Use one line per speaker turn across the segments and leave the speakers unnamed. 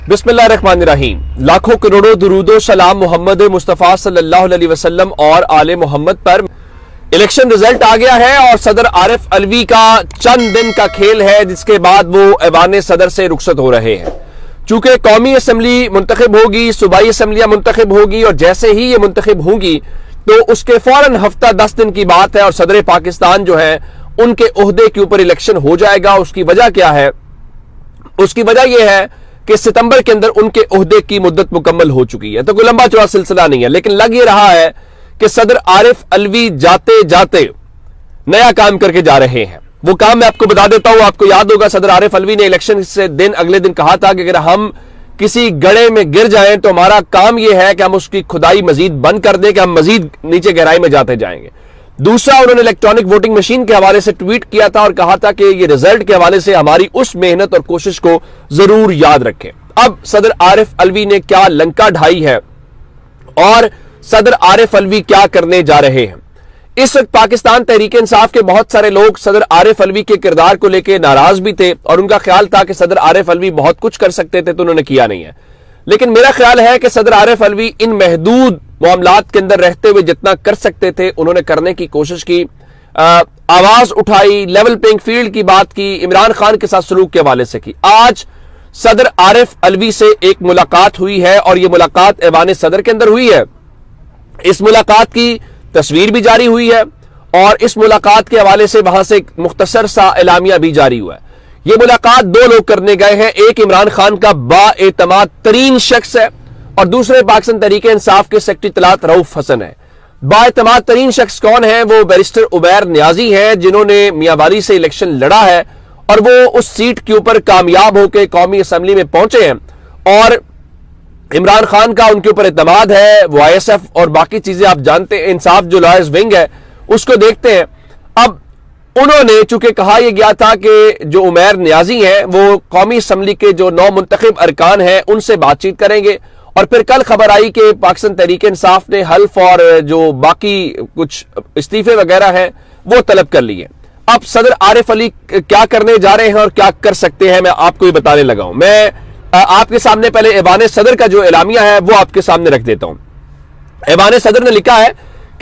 बिस्मिल्लाहिर्रहमानिर्रहीम। लाखों करोड़ों दुरूदो सलाम मोहम्मद मुस्तफ़ा सल्लल्लाहु अलैहि वसल्लम और आले मोहम्मद पर। इलेक्शन रिजल्ट आ गया है और सदर आरिफ अलवी का चंद दिन का खेल है, जिसके बाद वो ऐवान सदर से रुखसत हो रहे हैं। चूंकि कौमी असम्बली मुंतखब होगी, सूबाई असम्बलियां मुंतखब होगी और जैसे ही ये मुंतखब होंगी तो उसके फौरन हफ्ता 10 दिन की बात है और सदर पाकिस्तान जो है उनके ओहदे के ऊपर इलेक्शन हो जाएगा। उसकी वजह क्या है? उसकी वजह यह है कि सितंबर के अंदर उनके ओहदे की मुद्दत मुकम्मल हो चुकी है। तो कोई लंबा चौड़ा सिलसिला नहीं है, लेकिन लग ये रहा है कि सदर आरिफ अलवी जाते जाते नया काम करके जा रहे हैं। वो काम मैं आपको बता देता हूं। आपको याद होगा सदर आरिफ अलवी ने इलेक्शन से अगले दिन कहा था कि अगर हम किसी गड्ढे में गिर जाएं तो हमारा काम यह है कि हम उसकी खुदाई मजीद बंद कर दें, कि हम मजीद नीचे गहराई में जाते जाएंगे। दूसरा, उन्होंने इलेक्ट्रॉनिक वोटिंग मशीन के हवाले से ट्वीट किया था और कहा था कि ये रिजल्ट के हवाले से हमारी उस मेहनत और कोशिश को जरूर याद रखें। अब सदर आरिफ अलवी ने क्या लंका ढाई है और सदर आरिफ अलवी क्या करने जा रहे हैं? इस वक्त पाकिस्तान तहरीक इंसाफ के बहुत सारे लोग सदर आरिफ अलवी के किरदार को लेकर नाराज भी थे और उनका ख्याल था कि सदर आरिफ अलवी बहुत कुछ कर सकते थे तो उन्होंने किया नहीं है। लेकिन मेरा ख्याल है कि सदर आरिफ अलवी इन महदूद मामलात के अंदर रहते हुए जितना कर सकते थे उन्होंने करने की कोशिश की, आवाज उठाई, लेवल प्लेइंग फील्ड की बात की, इमरान खान के साथ सलूक के हवाले से की। आज सदर आरिफ अलवी से एक मुलाकात हुई है और यह मुलाकात ऐवान सदर के अंदर हुई है। इस मुलाकात की तस्वीर भी जारी हुई है और इस मुलाकात के हवाले से वहां से एक मुख्तसर सा एलामिया भी जारी हुआ है। यह मुलाकात दो लोग करने गए हैं। एक इमरान खान का बाएतमाद तरीन शख्स है और दूसरे पाकिस्तान तहरीक इंसाफ के सेक्रेटरी इत्तलात रऊफ हसन है। बाएतमाद तरीन शख्स कौन है? वो बैरिस्टर उमैर नियाजी है, जिन्होंने मियांवाली से इलेक्शन लड़ा है और वो उस सीट के ऊपर कामयाब होकर कौमी असम्बली में पहुंचे हैं और इमरान खान का उनके ऊपर एतमाद है। वो ISF और बाकी चीजें आप जानते हैं, इंसाफ जो लॉयर्स विंग है उसको देखते हैं। अब उन्होंने चूंकि कहा यह गया था कि जो उमैर नियाजी हैं वो कौमी असम्बली के जो 9 मुंतखब अरकान हैं उनसे बातचीत करेंगे और फिर कल खबर आई कि पाकिस्तान तहरीक इंसाफ ने हल्फ और जो बाकी कुछ इस्तीफे वगैरह हैं वो तलब कर लिए। अब सदर आरिफ अली क्या करने जा रहे हैं और क्या कर सकते हैं मैं आपको ये बताने लगा हूं। मैं आपके सामने पहले ऐवान सदर का जो एलामिया है वो आपके सामने रख देता हूं। ऐवान सदर ने लिखा है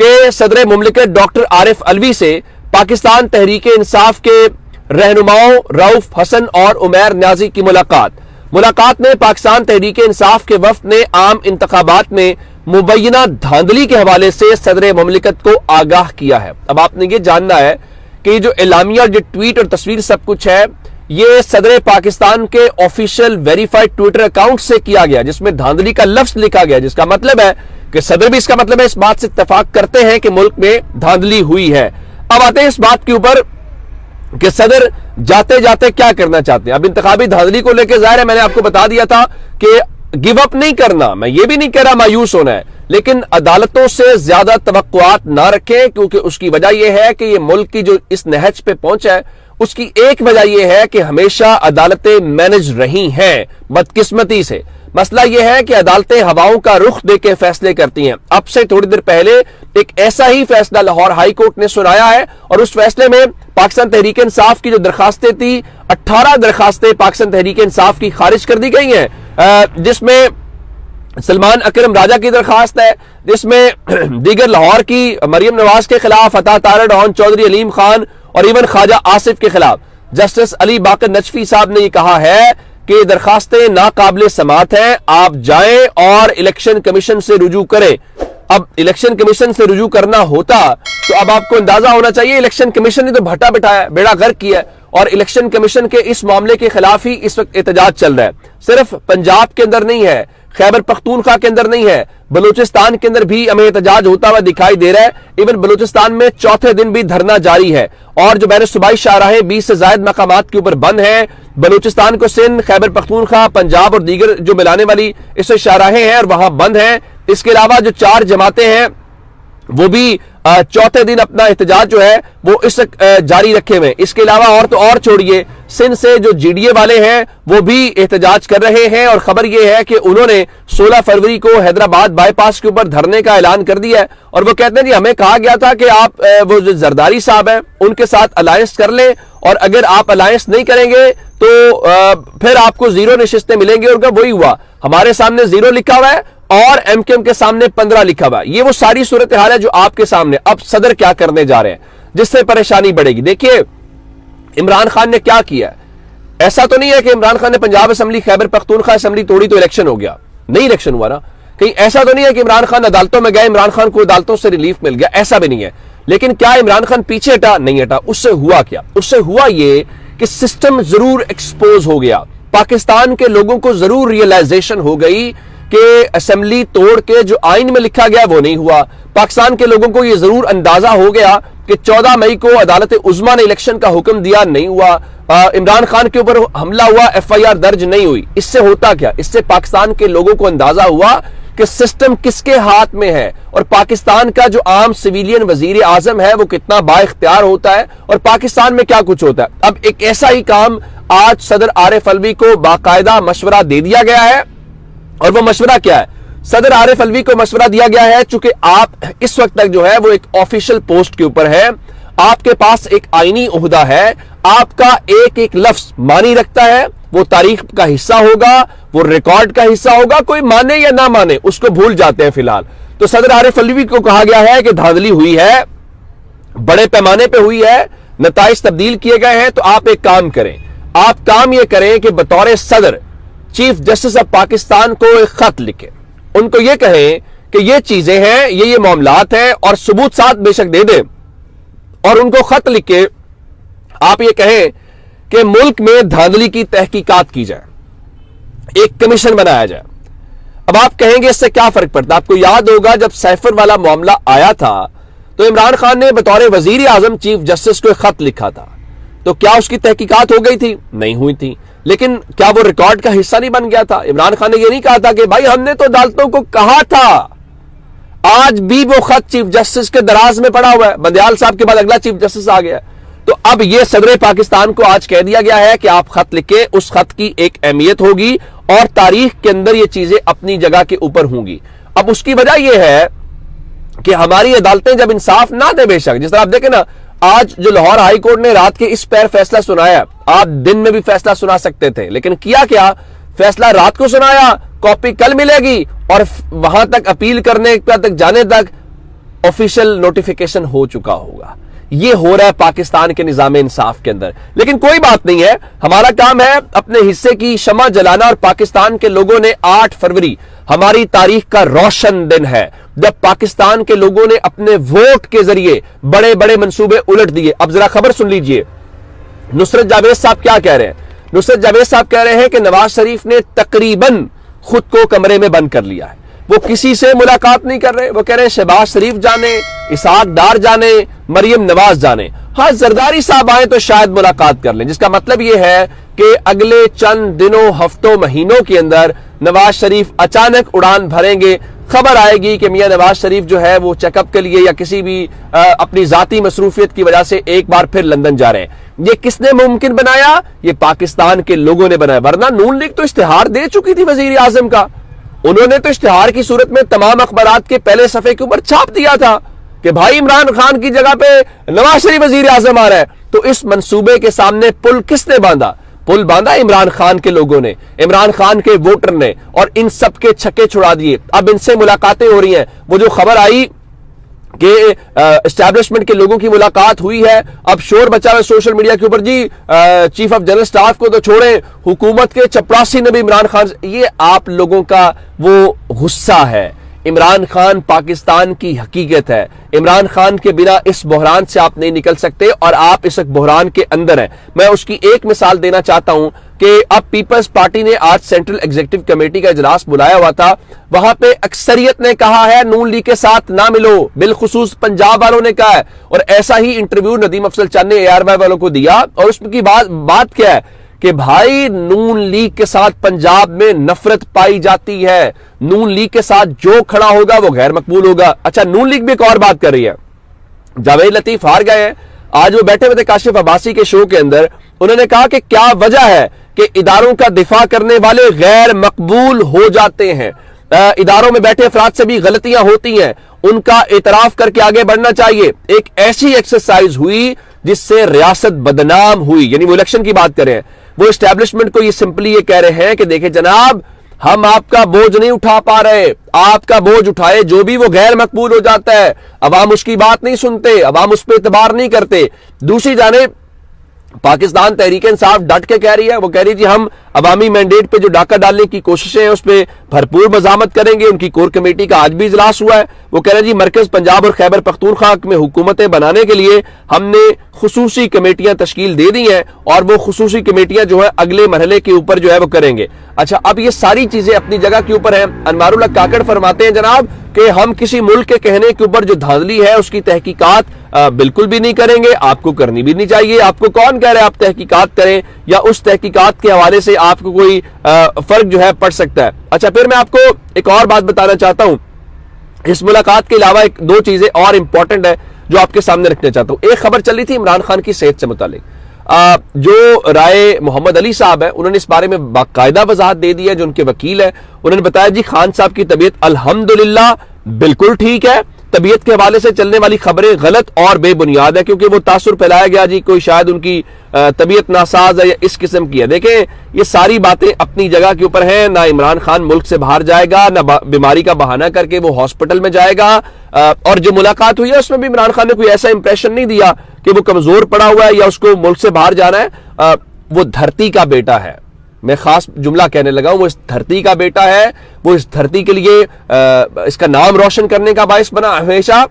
कि सदर मुमलिकत डॉक्टर आरिफ अलवी से पाकिस्तान तहरीक इंसाफ के रहनुमाओं रऊफ हसन और उमैर नियाजी की मुलाकात में पाकिस्तान तहरीक इंसाफ के वफ्द ने आम इंतखाबात में मुबैना धांधली के हवाले से सदर मुमलिकत को आगाह किया है। अब आपने ये जानना है कि जो एलामिया, जो ट्वीट और तस्वीर सब कुछ है ये सदर पाकिस्तान के ऑफिशियल वेरीफाइड ट्विटर अकाउंट से किया गया, जिसमें धांधली का लफ्ज लिखा गया, जिसका मतलब है कि सदर भी इसका मतलब है इस बात से इत्तेफाक करते हैं कि मुल्क में धांधली हुई है। अब आते हैं इस बात के ऊपर कि सदर जाते जाते क्या करना चाहते हैं। अब इंतखाबी धांधली को लेकर जाहिर है मैंने आपको बता दिया था कि गिव अप नहीं करना, मैं ये भी नहीं कह रहा मायूस होना है, लेकिन अदालतों से ज्यादा तवक्कुआत ना रखें, क्योंकि उसकी वजह यह है कि ये मुल्क की जो इस नहज पे पहुंचा है उसकी एक वजह यह है कि हमेशा अदालतें मैनेज रही हैं बदकिस्मती से। मसला यह है कि अदालतें हवाओं का रुख देकर फैसले करती हैं। अब से थोड़ी देर पहले एक ऐसा ही फैसला लाहौर हाई कोर्ट ने सुनाया है और उस फैसले में पाकिस्तान तहरीक इंसाफ की जो दरखास्तें थी 18 दरखास्तें पाकिस्तान तहरीक इंसाफ की खारिज कर दी गई हैं, जिसमें सलमान अकरम राजा की दरखास्त है, जिसमें दीगर लाहौर की मरियम नवाज के खिलाफ, अता तारा डॉन चौधरी, अलीम खान और इवन ख्वाजा आसिफ के खिलाफ जस्टिस अली बाकर नजफी साहब ने यह कहा है कि दरखास्तें नाकाबिले समात हैं, आप जाएं और इलेक्शन कमीशन से रुजू करें। अब इलेक्शन कमीशन से रुजू करना होता तो अब आपको अंदाजा होना चाहिए इलेक्शन कमीशन ने तो भट्टा बिठाया, बेड़ा गर्क किया और इलेक्शन कमीशन के इस मामले के खिलाफ ही इस वक्त एहतजाज चल रहा है। सिर्फ पंजाब के अंदर नहीं है, खैबर पख्तूनख्वा के अंदर नहीं है, बलूचिस्तान के अंदर भी हमें एहतजाज होता हुआ दिखाई दे रहा है। इवन बलूचिस्तान में चौथे दिन भी धरना जारी है और जो बैर सूबाई शाहराहें 20 से ज्यादा मकामात के ऊपर बंद हैं। बलूचिस्तान को सिंध, खैबर पख्तूनख्वा, पंजाब और दीगर जो मिलाने वाली इससे शाहराहें हैं और वहां बंद हैं। इसके अलावा जो 4 जमातें हैं वो भी चौथे दिन अपना एहतजाज जो है वो इस जारी रखे हुए। इसके अलावा और छोड़िए, सिंध से जो जीडीए वाले हैं वो भी एहतजाज कर रहे हैं और खबर ये है कि उन्होंने 16 फरवरी को हैदराबाद बाईपास के ऊपर धरने का ऐलान कर दिया है और वो कहते हैं जी हमें कहा गया था कि आप वो जो जरदारी साहब हैं उनके साथ अलायंस कर लें और अगर आप अलायंस नहीं करेंगे तो फिर आपको 0 नशिस्तें मिलेंगी। उनका वही हुआ, हमारे सामने 0 लिखा हुआ है और एमकेएम के सामने 15 लिखा हुआ है। ये वो सारी सूरत हाल है जो आपके सामने। अब सदर क्या करने जा रहे हैं जिससे परेशानी बढ़ेगी। देखिए इमरान खान ने क्या किया, ऐसा तो नहीं है कि इमरान खान ने पंजाब असेंबली खैबर पख्तूनख्वा असेंबली तोड़ी तो इलेक्शन हो गया, नहीं इलेक्शन हुआ ना। कहीं ऐसा तो नहीं है कि इमरान खान अदालतों में गए, इमरान खान को अदालतों से रिलीफ मिल गया, ऐसा भी नहीं है। लेकिन क्या इमरान खान पीछे हटा? नहीं हटा। उससे हुआ क्या? उससे हुआ ये कि सिस्टम जरूर एक्सपोज हो गया, पाकिस्तान के लोगों को जरूर रियलाइजेशन हो गई कि असेंबली तोड़ के जो आइन में लिखा गया वो नहीं हुआ। पाकिस्तान के लोगों को यह जरूर अंदाजा हो गया कि 14 मई को अदालत उज़्मा ने इलेक्शन का हुक्म दिया, नहीं हुआ। इमरान खान के ऊपर हमला हुआ, एफआईआर दर्ज नहीं हुई। इससे होता क्या? इससे पाकिस्तान के लोगों को अंदाजा हुआ कि सिस्टम किसके हाथ में है और पाकिस्तान का जो आम सिविलियन वजीर आजम है वो कितना बाइख्तियार होता है और पाकिस्तान में क्या कुछ होता है। अब एक ऐसा ही काम आज सदर आरिफ अलवी को बाकायदा मशवरा दे दिया गया है और वो मशवरा क्या है? सदर आरिफ अलवी को मशवरा दिया गया है चूंकि आप इस वक्त तक जो है वो एक ऑफिशियल पोस्ट के ऊपर है, आपके पास एक आईनी ओहदा है, आपका एक एक लफ्ज मानी रखता है, वो तारीख का हिस्सा होगा, वो रिकॉर्ड का हिस्सा होगा। कोई माने या ना माने उसको भूल जाते हैं फिलहाल। तो सदर आरिफ अलवी को कहा गया है कि धांधली हुई है, बड़े पैमाने पे हुई है, नताइज तब्दील किए गए हैं। तो आप एक काम करें, आप काम ये करें कि बतौर सदर चीफ जस्टिस ऑफ पाकिस्तान को एक खत लिखे, उनको ये कहें कि ये चीजें हैं, ये मामलात हैं और सबूत साथ बेशक दे दें और उनको खत लिख के आप ये कहें कि मुल्क में धांधली की तहकीकात की जाए, एक कमीशन बनाया जाए। अब आप कहेंगे इससे क्या फर्क पड़ता? आपको याद होगा जब सैफर वाला मामला आया था तो इमरान खान ने बतौर वजीर आजम चीफ जस्टिस को खत लिखा था, तो क्या उसकी तहकीकात हो गई थी? नहीं हुई थी। लेकिन क्या वो रिकॉर्ड का हिस्सा नहीं बन गया था? इमरान खान ने ये नहीं कहा था कि भाई हमने तो अदालतों को कहा था। आज भी वो खत चीफ जस्टिस के दराज में पड़ा हुआ है, बंदयाल साहब के बाद अगला चीफ जस्टिस आ गया। तो अब ये सदर पाकिस्तान को आज कह दिया गया है कि आप खत लिखे, उस खत की एक अहमियत होगी और तारीख के अंदर ये चीजें अपनी जगह के ऊपर होंगी। अब उसकी वजह यह है कि हमारी अदालतें जब इंसाफ ना दे, बेशक जिस तरह आप देखें ना, आज जो लाहौर हाई कोर्ट ने रात के इस पैर फैसला सुनाया, आप दिन में भी फैसला सुना सकते थे, लेकिन किया क्या? फैसला रात को सुनाया, कॉपी कल मिलेगी और वहां तक अपील करने तक जाने तक ऑफिशियल नोटिफिकेशन हो चुका होगा। ये हो रहा है पाकिस्तान के निजाम इंसाफ के अंदर। लेकिन कोई बात नहीं है, हमारा काम है अपने हिस्से की शमा जलाना और पाकिस्तान के लोगों ने 8 फरवरी हमारी तारीख का रोशन दिन है जब पाकिस्तान के लोगों ने अपने वोट के जरिए बड़े बड़े मंसूबे उलट दिए। अब जरा खबर सुन लीजिए, नुसरत जावेद साहब क्या कह रहे हैं। नुसरत जावेद साहब कह रहे हैं कि नवाज शरीफ ने तकरीबन खुद को कमरे में बंद कर लिया है, वो किसी से मुलाकात नहीं कर रहे। वो कह रहे हैं शहबाज शरीफ जाने, इसहाक डार जाने, मरियम नवाज जाने, हाँ जरदारी साहब आए तो शायद मुलाकात कर लें। जिसका मतलब यह है कि अगले चंद दिनों, हफ्तों, महीनों के अंदर नवाज शरीफ अचानक उड़ान भरेंगे। खबर आएगी कि मियां नवाज शरीफ जो है वो चेकअप के लिए या किसी भी अपनी जाती मसरूफियत की वजह से एक बार फिर लंदन जा रहे हैं। ये किसने मुमकिन बनाया? ये पाकिस्तान के लोगों ने बनाया, वरना नून लीग तो इश्तिहार दे चुकी थी वजीर आजम का। उन्होंने तो इश्तिहार की सूरत में तमाम अखबारात के पहले सफे के ऊपर छाप दिया था कि भाई इमरान खान की जगह पे नवाज शरीफ वजीर आजम आ रहा है। तो इस मंसूबे के सामने पुल किसने बांधा? पुल बांधा इमरान खान के लोगों ने, इमरान खान के वोटर ने, और इन सब के छक्के छुड़ा दिए। अब इनसे मुलाकातें हो रही हैं। वो जो खबर आई कि एस्टैब्लिशमेंट के लोगों की मुलाकात हुई है, अब शोर बचा है सोशल मीडिया के ऊपर, जी चीफ ऑफ जनरल स्टाफ को तो छोड़ें, हुकूमत के चपरासी ने भी इमरान खान। ये आप लोगों का वो गुस्सा है। इमरान खान पाकिस्तान की हकीकत है। इमरान खान के बिना इस बहरान से आप नहीं निकल सकते और आप इस बहरान के अंदर हैं। मैं उसकी एक मिसाल देना चाहता हूं कि अब पीपल्स पार्टी ने आज सेंट्रल एग्जीक्यूटिव कमेटी का इजलास बुलाया हुआ था। वहां पे अक्सरियत ने कहा है नून लीग के साथ ना मिलो, बिलखुसूस पंजाब वालों ने कहा है, और ऐसा ही इंटरव्यू नदीम अफजल चंद ने ARY वालों को दिया। और उसकी बात क्या है कि भाई नून लीग के साथ पंजाब में नफरत पाई जाती है, नून लीग के साथ जो खड़ा होगा वो गैर मकबूल होगा। अच्छा, नून लीग भी एक और बात कर रही है जावेद लतीफ हार गए हैं। आज वो बैठे हुए थे काशिफ अब्बासी के शो के अंदर, उन्होंने कहा कि क्या वजह है कि इदारों का दिफा करने वाले गैर मकबूल हो जाते हैं, इदारों में बैठे अफराद से भी गलतियां होती हैं, उनका एतराफ करके आगे बढ़ना चाहिए। एक ऐसी एक्सरसाइज हुई जिससे रियासत बदनाम हुई, यानी वो इलेक्शन की बात करें, वो एस्टेब्लिशमेंट को ये सिंपली ये कह रहे हैं कि देखें जनाब, हम आपका बोझ नहीं उठा पा रहे, आपका बोझ उठाए जो भी वो गैर मकबूल हो जाता है, अवाम उसकी बात नहीं सुनते, अवाम उस पर इतबार नहीं करते। दूसरी जानिब पाकिस्तान तहरीक इंसाफ डट के कह रही है, वो कह रही जी हम अवामी मैंडेट पे जो डाका डालने की कोशिशें हैं उस पर भरपूर मजामत करेंगे। उनकी कोर कमेटी का आज भी इजलास हुआ है, वो कह रहे हैं जी मरकज पंजाब और खैबर पख्तूनख्वा में हुकूमतें बनाने के लिए हमने खुसूसी कमेटियां तश्कील दे दी हैं और वो खुसूसी कमेटियां जो है अगले मरहले के ऊपर जो है वो करेंगे। अच्छा, अब ये सारी चीजें अपनी जगह के ऊपर हैं। अनवारुल्लाह काकड़ फरमाते हैं जनाब कि हम किसी मुल्क के कहने के ऊपर जो धांधली है उसकी तहकीकात बिल्कुल भी नहीं करेंगे, आपको करनी भी नहीं चाहिए। आपको कौन कह रहा है आप तहकीकात करें, या उस तहकीकात के हवाले से आपको कोई फर्क जो है पड़ सकता है। अच्छा, फिर मैं आपको एक और बात बताना चाहता हूं, इस मुलाकात के अलावा एक दो चीजें और इंपॉर्टेंट है जो आपके सामने रखना चाहता हूं। एक खबर चल रही थी इमरान खान की सेहत से मुतालिक, जो राय मोहम्मद अली साहब है उन्होंने इस बारे में बाकायदा वजाहत दे दी है, जो उनके वकील है उन्होंने बताया जी खान साहब की तबीयत अल्हम्दुलिल्लाह बिल्कुल ठीक है। तबीयत के हवाले से चलने वाली खबरें गलत और बेबुनियाद है, क्योंकि वो तासुर फैलाया गया जी कोई शायद उनकी तबीयत नासाज है या इस किस्म की है। देखें, ये सारी बातें अपनी जगह के ऊपर हैं। ना इमरान खान मुल्क से बाहर जाएगा, ना बीमारी का बहाना करके वो हॉस्पिटल में जाएगा, और जो मुलाकात हुई है उसमें भी इमरान खान ने कोई ऐसा इंप्रेशन नहीं दिया कि वो कमजोर पड़ा हुआ है या उसको मुल्क से बाहर जाना है। वो धरती का बेटा है, मैं खास जुमला कहने लगा हूं, वो इस धरती का बेटा है, वो इस धरती के लिए इसका नाम रोशन करने का बायस बना, हमेशा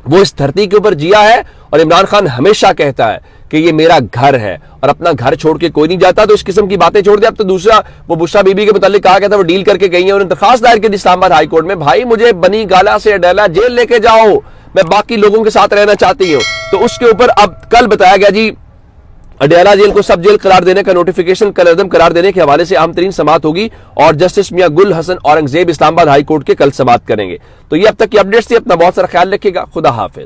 वो इस धरती के ऊपर जिया है। और इमरान खान हमेशा कहता है कि ये मेरा घर है और अपना घर छोड़ के कोई नहीं जाता। तो इस किस्म की बातें छोड़ दिया। अब तो दूसरा, वो बुशरा बीबी के मुतालिक कहा गया था वो डील करके गई है, उन्होंने दरखास्त दायर की थी इस्लामाबाद हाई कोर्ट में, भाई मुझे बनी गाला से अडेला जेल लेके जाओ, मैं बाकी लोगों के साथ रहना चाहती हूं। तो उसके ऊपर अब कल बताया गया जी अडयाला जेल को सब जेल करार देने का नोटिफिकेशन कल अदम करार देने के हवाले से अहम तरीन समाअत होगी और जस्टिस मियां गुल हसन औरंगजेब इस्लामाबाद हाई कोर्ट के कल समाअत करेंगे। तो ये अब तक की अपडेट्स थी। अपना बहुत सारा ख्याल रखिएगा। खुदा हाफिज।